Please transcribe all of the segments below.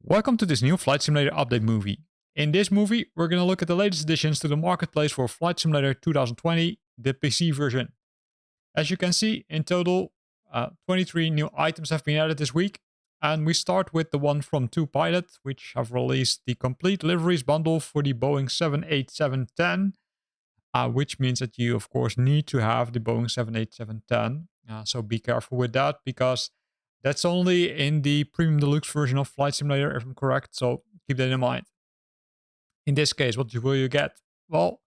Welcome to this new Flight Simulator update movie. In this movie, we're going to look at the latest additions to the marketplace for Flight Simulator 2020, the PC version. As you can see, in total, 23 new items have been added this week. And we start with the one from 2Pilot, which have released the complete liveries bundle for the Boeing 787-10, which means that you, of course, need to have the Boeing 787-10. So be careful with that, because that's only in the Premium Deluxe version of Flight Simulator, if I'm correct, so keep that in mind. In this case, what will you get? Well,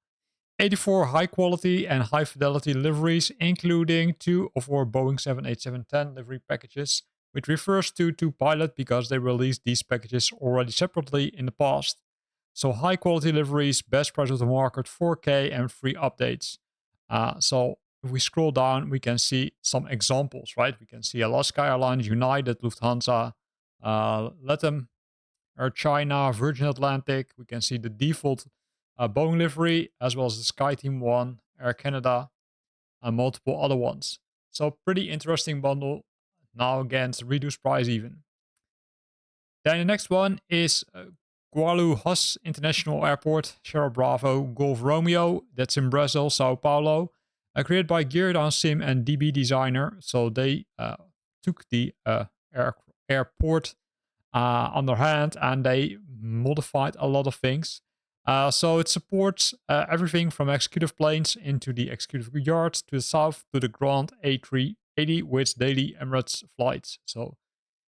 84 high quality and high fidelity liveries, including 2 of our Boeing 787-10 livery packages, which refers to 2Pilot because they released these packages already separately in the past. So high quality liveries, best price of the market, 4K and free updates. So if we scroll down, we can see some examples, right? We can see Alaska Airlines, United, Lufthansa, LATAM, Air China, Virgin Atlantic. We can see the default Boeing livery, as well as the SkyTeam one, Air Canada, and multiple other ones. So pretty interesting bundle. Now against reduced price even. Then the next one is Guarulhos International Airport, Sierra Bravo, Golf Romeo. That's in Brazil, Sao Paulo. Created by Geardown Sim and DB Designer. So they took the airport on their hand and they modified a lot of things. So it supports everything from executive planes into the executive yards to the south to the Grand A380 with daily Emirates flights. So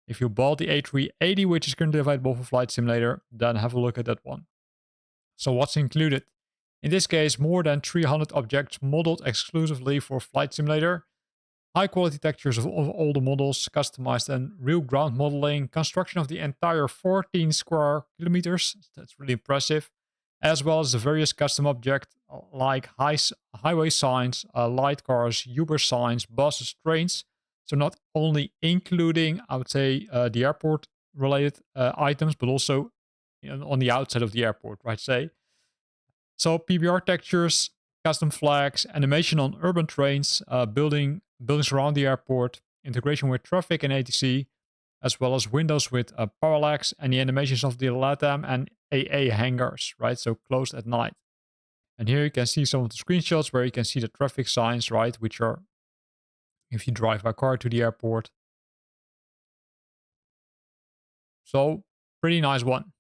if you bought the A380, which is currently available for Flight Simulator, then have a look at that one. So what's included? In this case, more than 300 objects modeled exclusively for Flight Simulator. High quality textures of all the models, customized and real ground modeling, construction of the entire 14 square kilometers. That's really impressive. As well as the various custom objects like highway signs, light cars, Uber signs, buses, trains. So not only including, I would say, the airport related items, but also on the outside of the airport, right? Say. So PBR textures, custom flags, animation on urban trains, buildings around the airport, integration with traffic and ATC, as well as windows with parallax and the animations of the LATAM and AA hangars, right? So closed at night. And here you can see some of the screenshots where you can see the traffic signs, right? Which are, if you drive by car to the airport. So pretty nice one.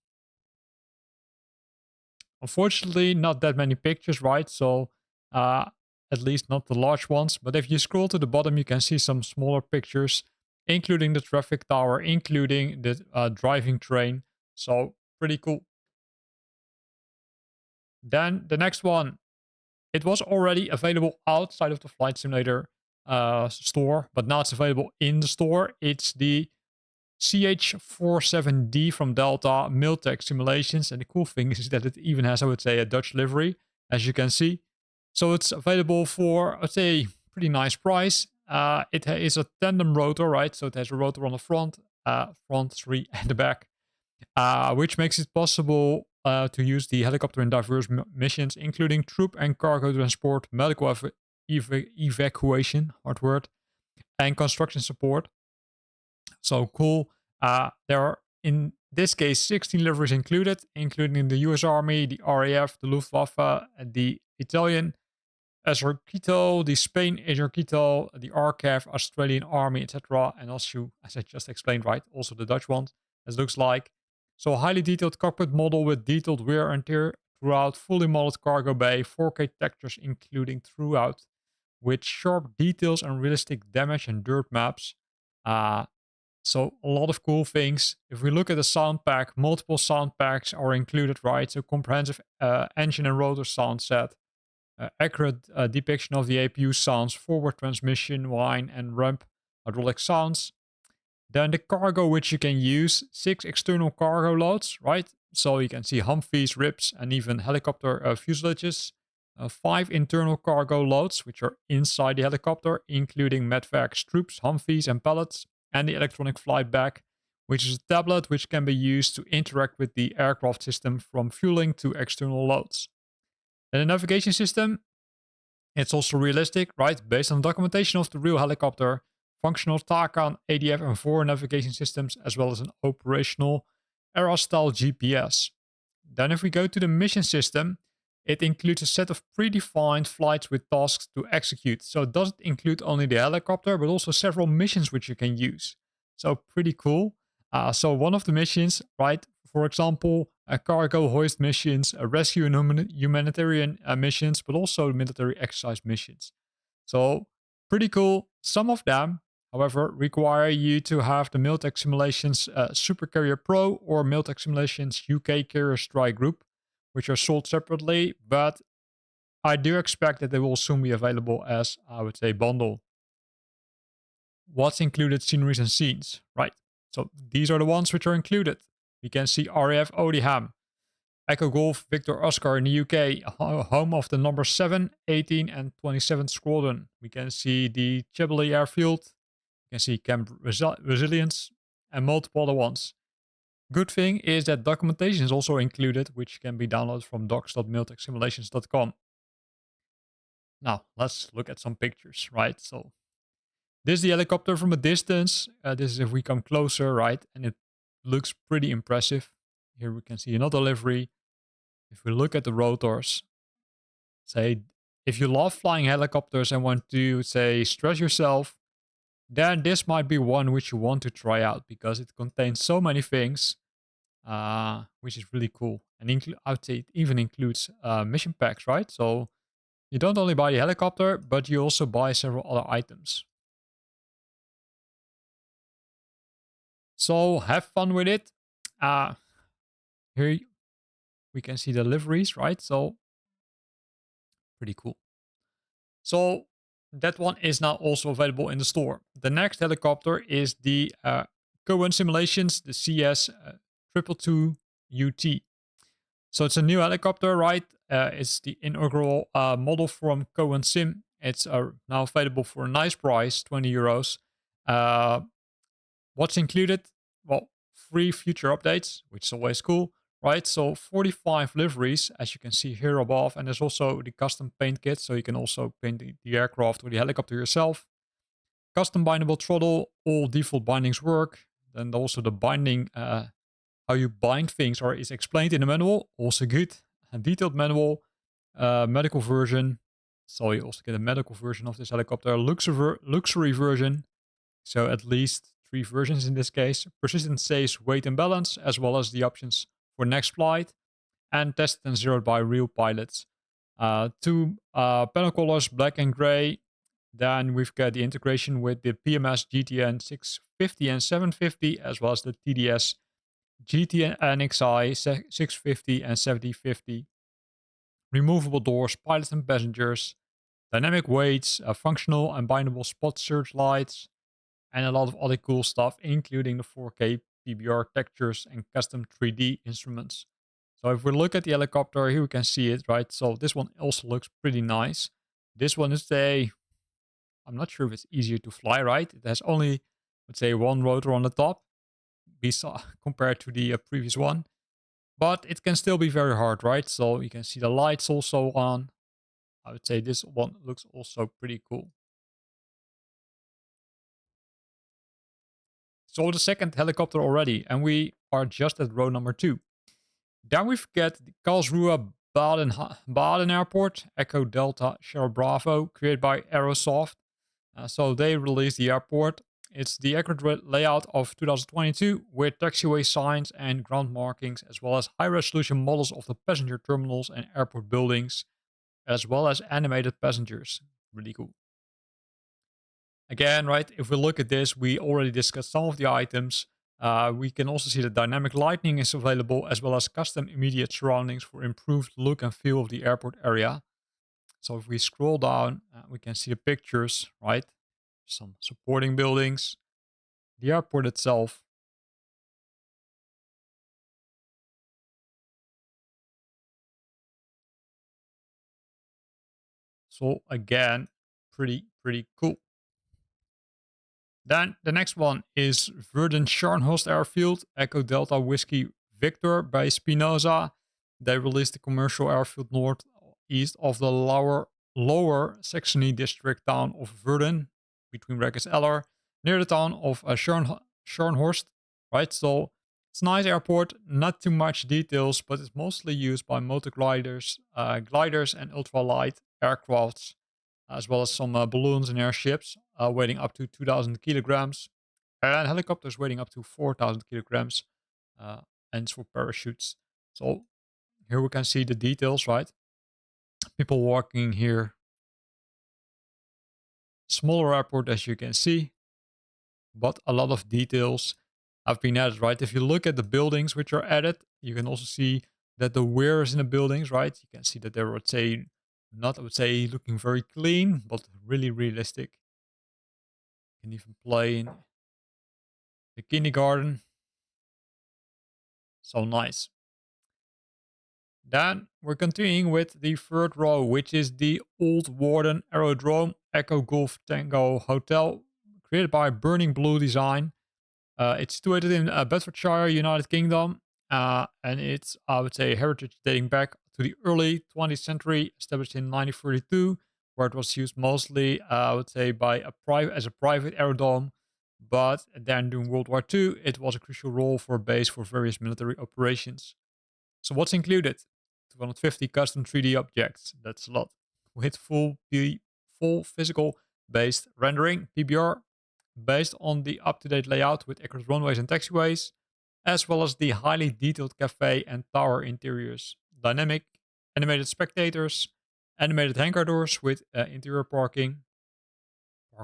Unfortunately, not that many pictures, right? So at least not the large ones. But if you scroll to the bottom, you can see some smaller pictures, including the traffic tower, including the driving train. So pretty cool. Then the next one, it was already available outside of the Flight Simulator store, but now it's available in the store. It's the CH47D from Delta Miltech Simulations. And the cool thing is that it even has, I would say, a Dutch livery, as you can see. So it's available for, I'd say, pretty nice price. It is a tandem rotor, right? So it has a rotor on the front 3 at the back, which makes it possible to use the helicopter in diverse missions, including troop and cargo transport, medical evacuation, hard word, and construction support. So cool. There are, in this case, 16 liveries included, including the US Army, the RAF, the Luftwaffe, the Italian Esercito, the Spain Esercito, the RCAF, Australian Army, etc. And also, as I just explained, right, also the Dutch ones, as looks like. So a highly detailed cockpit model with detailed rear and tear throughout, fully modeled cargo bay, 4K textures including throughout, with sharp details and realistic damage and dirt maps. So a lot of cool things. If we look at the sound pack, multiple sound packs are included, right? So comprehensive engine and rotor sound set, accurate depiction of the APU sounds, forward transmission, whine and ramp hydraulic sounds. Then the cargo which you can use, 6 external cargo loads, right? So you can see Humvees, RIPs, and even helicopter fuselages. 5 internal cargo loads, which are inside the helicopter, including medvacs, troops, Humvees, and pallets. And the electronic flight bag, which is a tablet which can be used to interact with the aircraft system from fueling to external loads. Then the navigation system, It's also realistic, right? Based on documentation of the real helicopter, functional TACAN, ADF and 4 navigation systems, as well as an operational ERA-style GPS. Then if we go to the mission system, it includes a set of predefined flights with tasks to execute. So it doesn't include only the helicopter, but also several missions which you can use. So pretty cool. So one of the missions, right, for example, cargo hoist missions, rescue and humanitarian missions, but also military exercise missions. So pretty cool. Some of them, however, require you to have the Miltech Simulations Super Carrier Pro or Miltech Simulations UK Carrier Strike Group, which are sold separately, but I do expect that they will soon be available as, I would say, bundle. What's included, sceneries and scenes, right? So these are the ones which are included. We can see RAF Odiham, Echo Golf Victor Oscar in the UK, home of the number 7, 18 and 27th Squadron. We can see the Cheveley Airfield, we can see Camp Resilience, and multiple other ones. Good thing is that documentation is also included, which can be downloaded from docs.miltechsimulations.com. Now, let's look at some pictures, right? So this is the helicopter from a distance. This is if we come closer, right? And it looks pretty impressive. Here we can see another livery. If we look at the rotors, say, if you love flying helicopters and want to, say, stress yourself, then this might be one which you want to try out because it contains so many things, which is really cool. And I would say it even includes mission packs, right? So you don't only buy the helicopter, but you also buy several other items. So have fun with it. Here we can see the liveries, right? So pretty cool. So that one is now also available in the store. The next helicopter is the Cohen Simulations, the CS Triple 2 UT. So it's a new helicopter, right? It's the inaugural model from Cohen Sim. It's now available for a nice price, 20 euros. What's included? Well, 3 future updates, which is always cool, right? So 45 liveries, as you can see here above. And there's also the custom paint kit, so you can also paint the aircraft or the helicopter yourself. Custom bindable throttle, all default bindings work. Then also the binding, how you bind things is explained in the manual, also good. A detailed manual, medical version. So you also get a medical version of this helicopter, luxury version. So at least 3 versions in this case. Persistent saves weight and balance, as well as the options for next flight. And tested and zeroed by real pilots. 2 panel colors, black and gray. Then we've got the integration with the PMS GTN 650 and 750, as well as the TDS GTN NXI 650 and 750. Removable doors, pilots and passengers. Dynamic weights, functional and bindable spot searchlights. And a lot of other cool stuff, including the 4K PBR textures and custom 3D instruments. So if we look at the helicopter, here we can see it, right? So this one also looks pretty nice. This one is I'm not sure if it's easier to fly, right? It has only, let's say, 1 rotor on the top, compared to the previous one. But it can still be very hard, right? So you can see the lights also on. I would say this one looks also pretty cool. So the second helicopter already, and we are just at row number 2. Then we've got the Karlsruhe Baden Airport, Echo Delta Sierra Bravo, created by Aerosoft. So they released the airport. It's the accurate layout of 2022 with taxiway signs and ground markings, as well as high-resolution models of the passenger terminals and airport buildings, as well as animated passengers. Really cool. Again, right, if we look at this, we already discussed some of the items. We can also see that dynamic lighting is available, as well as custom immediate surroundings for improved look and feel of the airport area. So if we scroll down, we can see the pictures, right? Some supporting buildings, the airport itself. So again, pretty cool. Then the next one is Verden Scharnhorst Airfield, Echo Delta Whiskey Victor by Spinoza. They released the commercial airfield northeast of the Lower lower Saxony district town of Verden, between brackets Eller, near the town of Scharnhorst, right? So it's a nice airport, not too much details, but it's mostly used by motor gliders, gliders and ultralight aircrafts, as well as some balloons and airships weighing up to 2,000 kilograms, and helicopters weighing up to 4,000 kilograms, uh, and for parachutes. So here we can see the details, right? People walking here. Smaller airport, as you can see, but a lot of details have been added, right? If you look at the buildings which are added, you can also see that the weirs in the buildings, right? You can see that they're, I would say, looking very clean, but really realistic. You can even play in the kindergarten. So nice. Then we're continuing with the third row, which is the old Warden Aerodrome Echo Golf Tango Hotel, created by Burning Blue Design. It's situated in Bedfordshire, United Kingdom, and it's, I would say, heritage dating back to the early 20th century, established in 1932, where it was used mostly, I would say, as a private aerodrome. But then during World War II, it was a crucial role for a base for various military operations. So what's included? 250 custom 3D objects. That's a lot. With full physical based rendering, PBR, based on the up-to-date layout with accurate runways and taxiways, as well as the highly detailed cafe and tower interiors, dynamic animated spectators, animated hangar doors with interior parking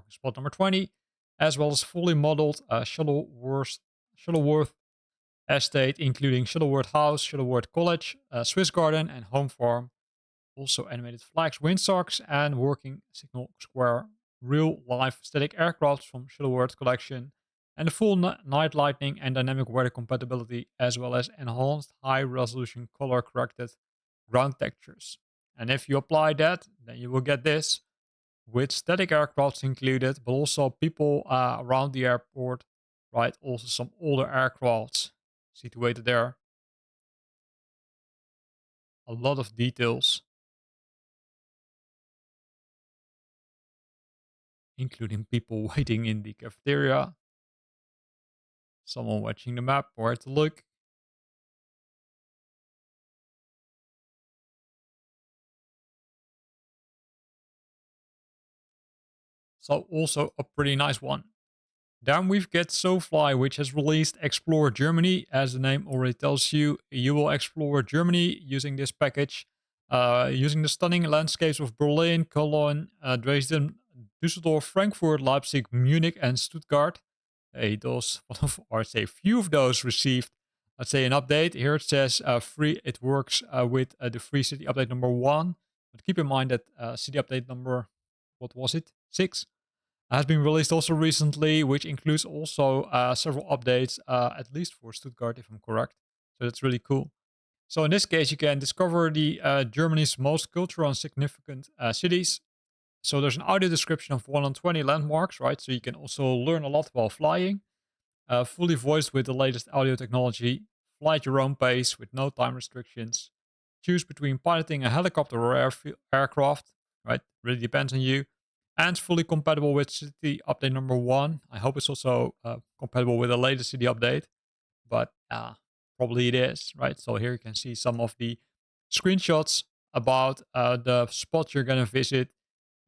spot number 20, as well as fully modeled Shuttleworth estate, including Shuttleworth House, Shuttleworth College, Swiss Garden, and Home Farm. Also animated flags, windsocks, and working signal square real-life static aircraft from Shuttleworth collection, and the full night lighting and dynamic weather compatibility, as well as enhanced high-resolution color-corrected ground textures. And if you apply that, then you will get this, with static aircrafts included, but also people around the airport, right? Also some older aircrafts situated there. A lot of details, including people waiting in the cafeteria, someone watching the map, where to look. So also a pretty nice one. Then we've got SoFly, which has released Explore Germany. As the name already tells you, you will explore Germany using this package, using the stunning landscapes of Berlin, Cologne, Dresden, Düsseldorf, Frankfurt, Leipzig, Munich, and Stuttgart. I'd say few of those received, I'd say, an update. Here it says free. It works with the free city update number 1. But keep in mind that city update number, what was it? 6 has been released also recently, which includes also several updates, at least for Stuttgart, if I'm correct. So that's really cool. So in this case, you can discover the Germany's most cultural and significant cities. So there's an audio description of 120 landmarks, right? So you can also learn a lot while flying. Fully voiced with the latest audio technology. Fly at your own pace with no time restrictions. Choose between piloting a helicopter or aircraft, right? Really depends on you. And fully compatible with city update number 1. I hope it's also compatible with the latest city update, but probably it is, right? So here you can see some of the screenshots about the spots you're going to visit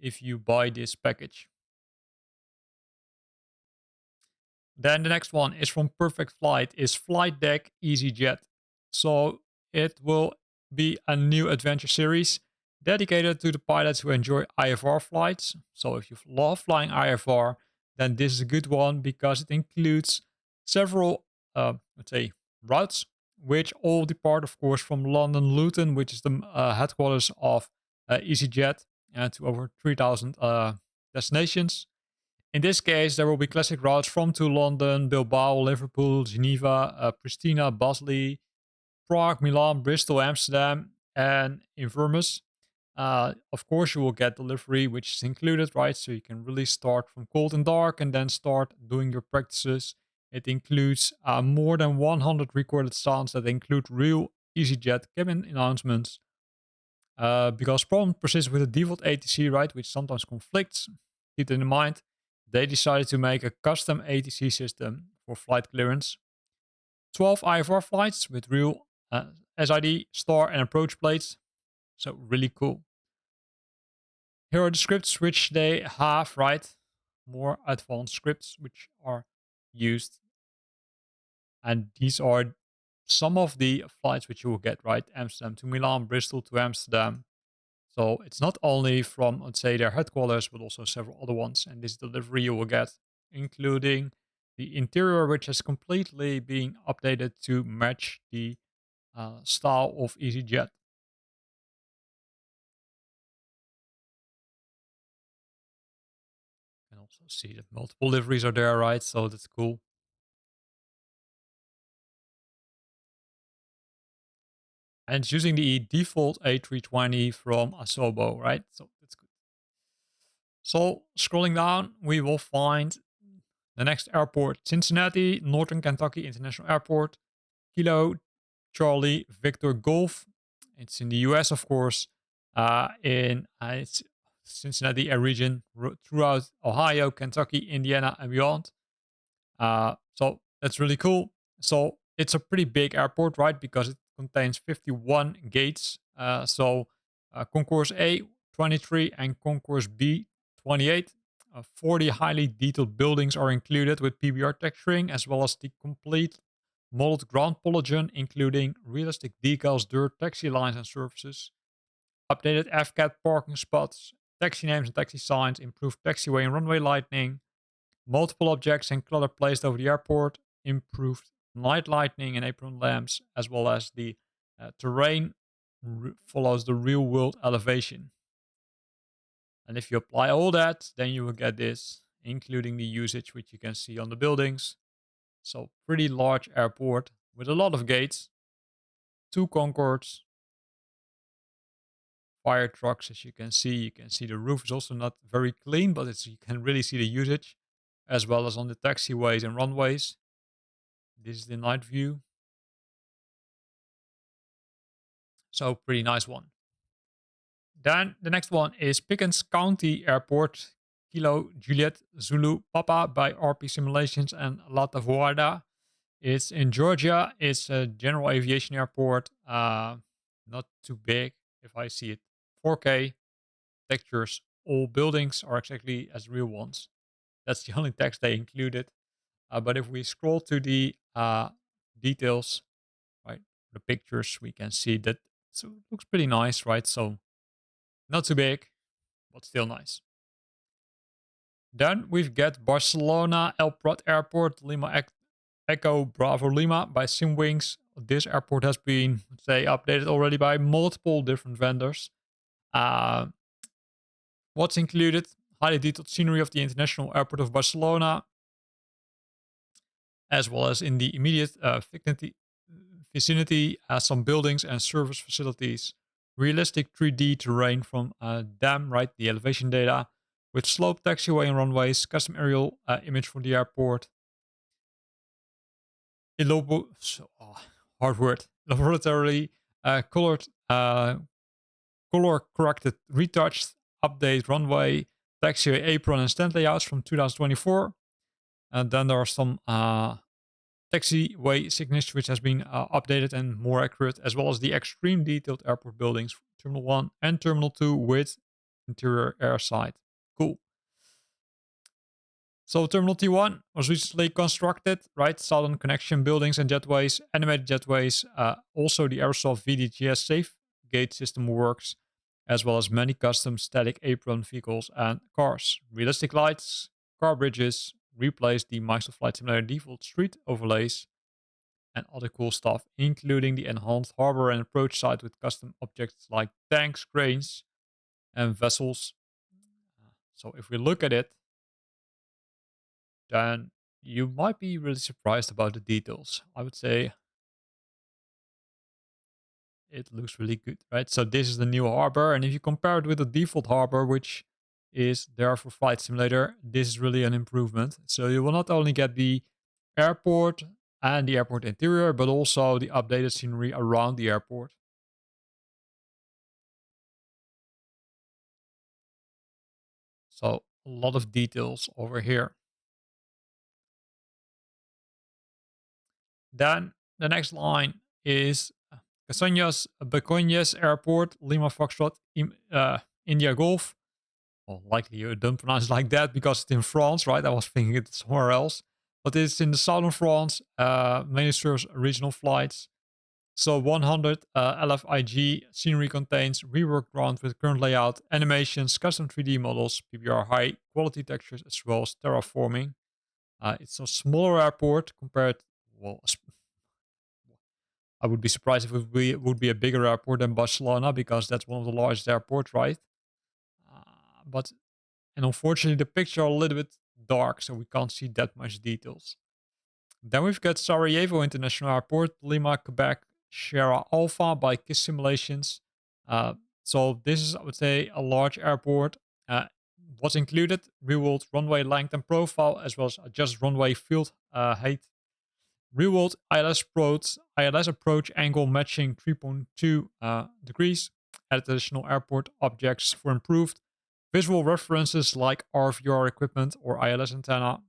if you buy this package. Then the next one is from Perfect Flight, is Flight Deck EasyJet. So it will be a new adventure series dedicated to the pilots who enjoy IFR flights. So if you love flying IFR, then this is a good one because it includes several, let's say, routes, which all depart, of course, from London Luton, which is the headquarters of EasyJet, to over 3,000 destinations. In this case, there will be classic routes from to London, Bilbao, Liverpool, Geneva, Pristina, Basel, Prague, Milan, Bristol, Amsterdam, and Inverness. Of course, you will get delivery, which is included, right? So you can really start from cold and dark and then start doing your practices. It includes more than 100 recorded sounds that include real EasyJet cabin announcements, because problem persists with the default ATC, right, which sometimes conflicts. Keep that in mind. They decided to make a custom ATC system for flight clearance. 12 IFR flights with real SID, star, and approach plates. So really cool. Here are the scripts which they have, right? More advanced scripts which are used. And these are some of the flights which you will get, right? Amsterdam to Milan, Bristol to Amsterdam. So it's not only from, let's say, their headquarters, but also several other ones. And this delivery you will get, including the interior, which is completely being updated to match the style of EasyJet. You can also see that multiple liveries are there, right? So that's cool. And it's using the default A320 from Asobo, right? So that's good. So scrolling down, we will find the next airport, Cincinnati, Northern Kentucky International Airport, Kilo Charlie Victor Golf. It's in the US, of course, in it's Cincinnati region throughout Ohio, Kentucky, Indiana, and beyond. So that's really cool. So it's a pretty big airport, right? Because it contains 51 gates. Concourse A 23 and Concourse B 28. 40 highly detailed buildings are included with PBR texturing, as well as the complete modeled ground polygon, including realistic decals, dirt, taxi lines and surfaces, updated FCAT parking spots, taxi names and taxi signs, improved taxiway and runway lighting, multiple objects and clutter placed over the airport, improved night lighting and apron lamps, as well as the terrain follows the real world elevation. And if you apply all that, then you will get this, including the usage, which you can see on the buildings. So pretty large airport with a lot of gates, 2 concourse, fire trucks, as you can see. You can see the roof is also not very clean, but you can really see the usage, as well as on the taxiways and runways. This is the night view. So pretty nice one. Then the next one is Pickin County Airport, Kilo Juliet Zulu Papa by RP Simulations and La Tavuada. It's in Georgia. It's a general aviation airport. Not too big if I see it. 4K textures. All buildings are exactly as real ones. That's the only text they included. But if we scroll to the details, right, the pictures, we can see that it looks pretty nice, right? So not too big, but still nice. Then we've got Barcelona El Prat Airport, Lima Echo Bravo Lima by Simwings. This airport has been, let's say, updated already by multiple different vendors. What's included? Highly detailed scenery of the International Airport of Barcelona, as well as in the immediate vicinity, some buildings and service facilities. Realistic 3D terrain from DAM, right, the elevation data, with sloped taxiway and runways, custom aerial image from the airport. Hard word. Laboratorily color corrected, retouched, update runway, taxiway apron and stand layouts from 2024. And then there are some taxiway signage which has been updated and more accurate, as well as the extreme detailed airport buildings, Terminal 1 and Terminal 2 with interior airside. Cool. So Terminal T1 was recently constructed, right? Southern connection buildings and jetways, animated jetways. Also the Aerosoft VDGS safe gate system works, as well as many custom static apron vehicles and cars. Realistic lights, car bridges, replaced the Microsoft Flight Simulator default street overlays, and other cool stuff, including the enhanced harbor and approach side with custom objects like tanks, cranes, and vessels. So if we look at it, then you might be really surprised about the details. I would say it looks really good, right? So this is the new harbor, and if you compare it with the default harbor, which is there for Flight Simulator, this is really an improvement. So you will not only get the airport and the airport interior, but also the updated scenery around the airport. So a lot of details over here. Then the next line is Beconhas Airport, Lima Foxtrot, India Golf. Well, likely you don't pronounce it like that because it's in France, right? I was thinking it's somewhere else. But it's in the southern France, mainly serves regional flights. So 100 LFIG scenery contains reworked ground with current layout, animations, custom 3D models, PBR high quality textures, as well as terraforming. It's a smaller airport compared, well, I would be surprised if it would be a bigger airport than Barcelona because that's one of the largest airports, right? But and unfortunately the picture are a little bit dark, so we can't see that much details. Then we've got Sarajevo International Airport, Lima, Quebec, Sierra Alpha by KISS Simulations. So this is, I would say, a large airport. What's included? Real-world runway length and profile, as well as adjust runway field height. Real-world ILS approach angle matching 3.2 degrees. Add additional airport objects for improved visual references like RVR equipment or ILS antenna.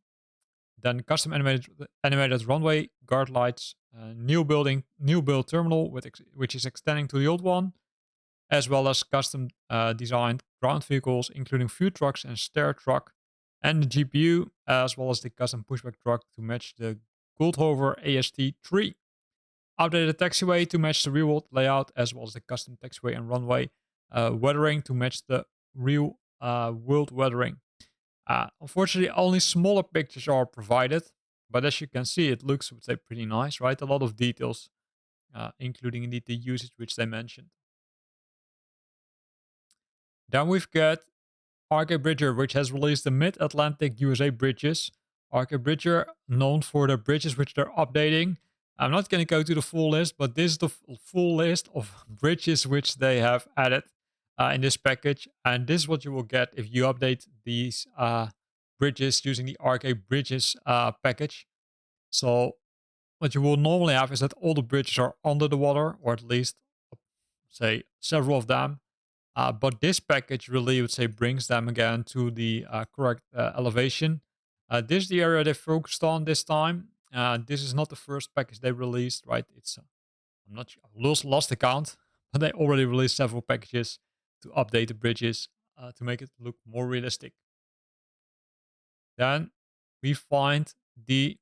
Then custom animated runway, guard lights, new build terminal which is extending to the old one, as well as custom designed ground vehicles, including food trucks and stair truck, and the GPU, as well as the custom pushback truck to match the Goldhover AST3. Updated taxiway to match the real world layout, as well as the custom taxiway and runway weathering to match the real world weathering. Unfortunately, only smaller pictures are provided, but as you can see, it looks, I would say, pretty nice, right? A lot of details, including indeed the usage which they mentioned. Then we've got RK Bridger, which has released the Mid-Atlantic USA bridges. RK Bridger, known for the bridges which they're updating. I'm not going to go to the full list, but this is the full list of bridges which they have added in this package. And this is what you will get if you update these bridges using the RK Bridges package. So what you will normally have is that all the bridges are under the water, or at least, say, several of them. But this package really, would say, brings them again to the correct elevation. This is the area they focused on this time. This is not the first package they released, right? It's I'm not sure, I lost the count, but they already released several packages to update the bridges to make it look more realistic. Then we find the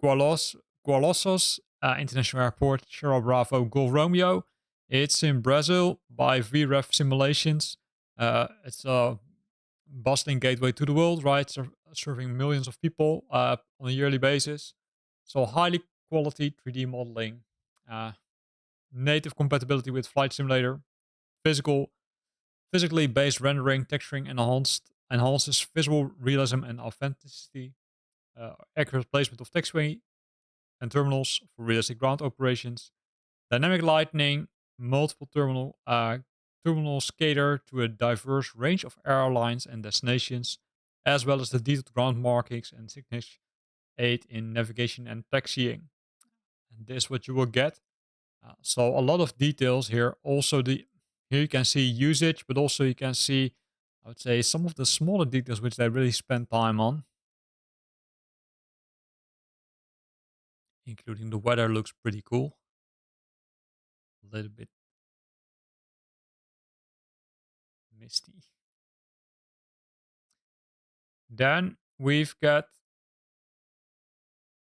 Guarulhos International Airport, Sierra Bravo Golf Romeo. It's in Brazil by VREF Simulations. It's a bustling gateway to the world, right? Serving millions of people on a yearly basis. So highly quality 3D modeling, native compatibility with Flight Simulator, physically based rendering, texturing enhances visual realism and authenticity, accurate placement of taxiway and terminals for realistic ground operations, dynamic lighting, multiple terminals cater to a diverse range of airlines and destinations, as well as the detailed ground markings and signage aid in navigation and taxiing. And this is what you will get. So a lot of details here. Also, here you can see usage, but also you can see, I would say, some of the smaller details which they really spend time on, including the weather looks pretty cool. A little bit misty. Then we've got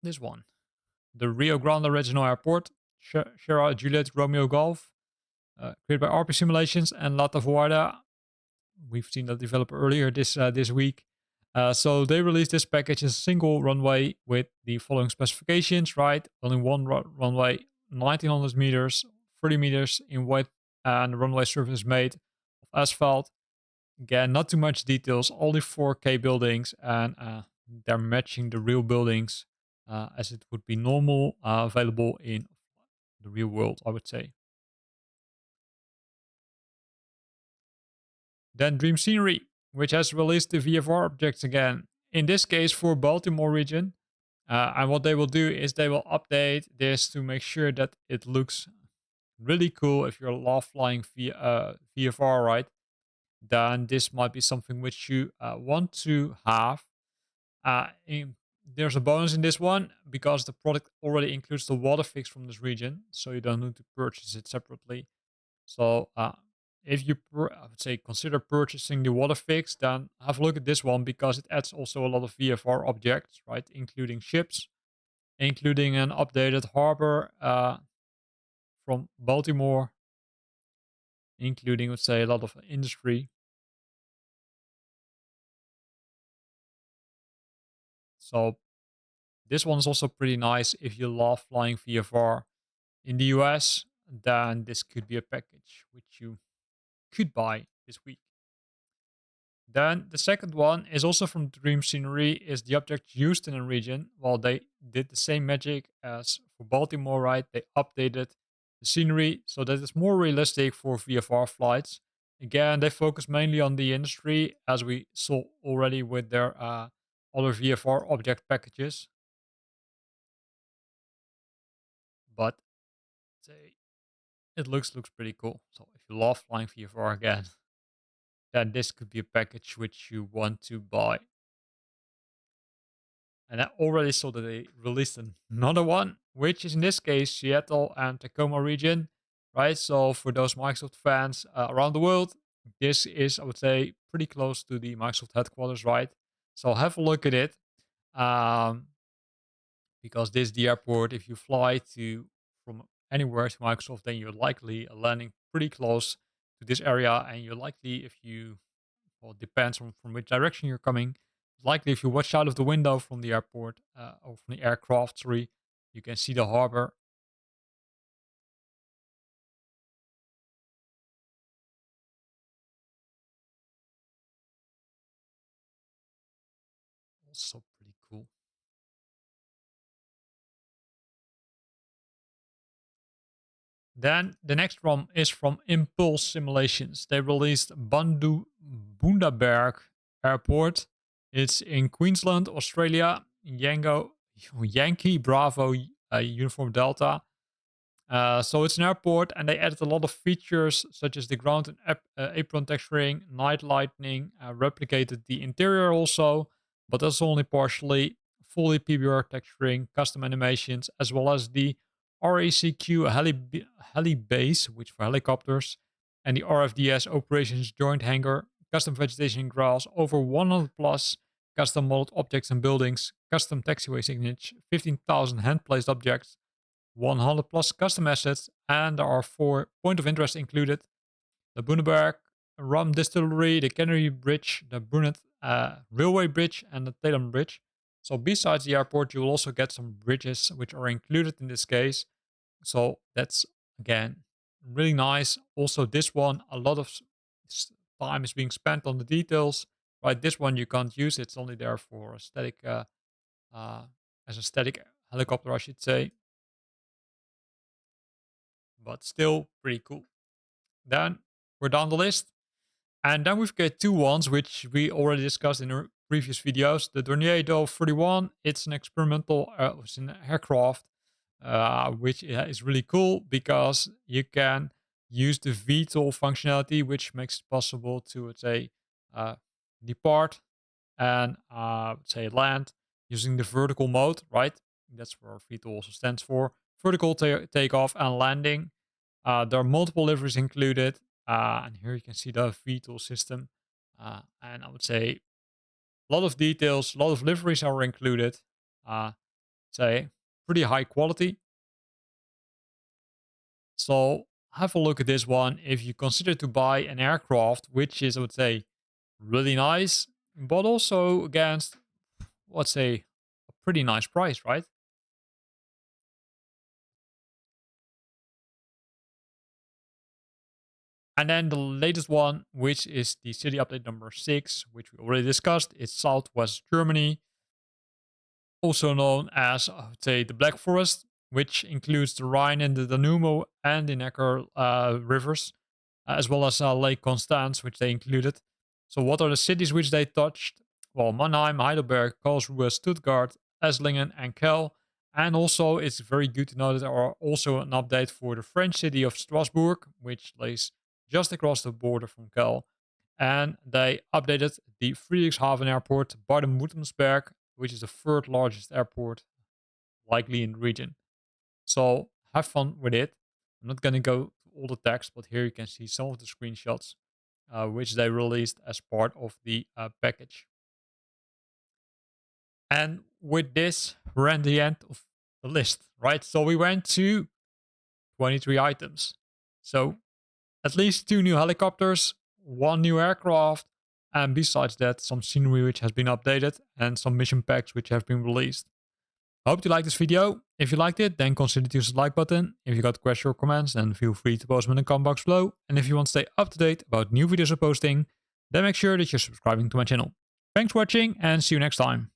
this one, the Rio Grande Regino Airport, Sierra Juliet Romeo Golf, created by RP Simulations and La Tavuarda. We've seen that developer earlier this week. So they released this package as a single runway with the following specifications, right? Only one runway, 1900 meters, 30 meters in width, and the runway surface made of asphalt. Again, not too much details, only 4K buildings, and they're matching the real buildings as it would be normal available in the real world, I would say. Then Dream Scenery, which has released the VFR objects again, in this case for Baltimore region. And what they will do is they will update this to make sure that it looks really cool if you love flying via VFR, right? then this might be something which you want to have. There's a bonus in this one because the product already includes the water fix from this region, so you don't need to purchase it separately. So if you, I would say, consider purchasing the water fix, then have a look at this one because it adds also a lot of VFR objects, right? Including ships, including an updated harbor from Baltimore, including, let's say, a lot of industry. So this one's also pretty nice if you love flying VFR in the US, then this could be a package which you could buy this week. Then the second one is also from Dream Scenery, is the object used in a region. Well, they did the same magic as for Baltimore, right? They updated the scenery so that it's more realistic for VFR flights. Again, they focus mainly on the industry, as we saw already with their other VFR object packages. But it looks pretty cool. So if you love flying VFR again, then this could be a package which you want to buy. And I already saw that they released another one, which is in this case Seattle and Tacoma region, right? So for those Microsoft fans around the world, this is, I would say, pretty close to the Microsoft headquarters, right? So have a look at it, because this is the airport. If you fly to from anywhere to Microsoft, then you're likely landing pretty close to this area, and you're likely, if you, well, it depends on from which direction you're coming. Likely, if you watch out of the window from the airport or from the aircraft, sorry, you can see the harbor. Also pretty cool. Then the next one is from Impulse Simulations. They released Bundaberg Airport. It's in Queensland, Australia. Yankee Bravo Uniform Delta. So it's an airport, and they added a lot of features such as the ground and apron texturing, night lighting, replicated the interior also, but that's only partially. Fully PBR texturing, custom animations, as well as the RACQ heli base, which for helicopters, and the RFDS operations joint hangar, custom vegetation grass, over 100 plus custom modeled objects and buildings, custom taxiway signage, 15,000 hand placed objects, 100 plus custom assets, and there are 4 point of interest included: the Bundaberg Rum Distillery, the Canary Bridge, the Brunet Railway Bridge, and the Tatum Bridge. So besides the airport, you will also get some bridges which are included in this case. So that's, again, really nice. Also, this one, a lot of time is being spent on the details. Right, this one you can't use; it's only there for a static, as a static helicopter, I should say. But still pretty cool. Then we're down the list. And then we've got 2 ones which we already discussed in our previous videos. The Tornado 31, it's an experimental it's an aircraft, which is really cool because you can use the VTOL functionality, which makes it possible to, let's say, depart and, say, land using the vertical mode, right? That's where VTOL also stands for. Vertical takeoff and landing. There are multiple liveries included. And here you can see the VTOL system. And I would say a lot of details, a lot of liveries are included. Say pretty high quality. So have a look at this one if you consider to buy an aircraft, which is, I would say, really nice, but also against, let's say, a pretty nice price, right? And then the latest one, which is the city update number 6, which we already discussed, is Southwest Germany, also known as, I would say, the Black Forest, which includes the Rhine and the Danube and the Neckar rivers, as well as Lake Constance, which they included. So what are the cities which they touched? Well, Mannheim, Heidelberg, Karlsruhe, Stuttgart, Esslingen, and Kiel. And also, it's very good to know that there are also an update for the French city of Strasbourg, which lays just across the border from Kiel. And they updated the Friedrichshafen Airport, Baden-Württemberg, which is the third largest airport likely in the region. So have fun with it. I'm not going to go to all the text, but here you can see some of the screenshots which they released as part of the package. And with this, we're at the end of the list, right? So we went to 23 items. So at least 2 new helicopters, 1 new aircraft, and besides that, some scenery which has been updated and some mission packs which have been released. I hope you liked this video. If you liked it, then consider to use the like button. If you got questions or comments, then feel free to post them in the comment box below. And if you want to stay up to date about new videos I'm posting, then make sure that you're subscribing to my channel. Thanks for watching and see you next time.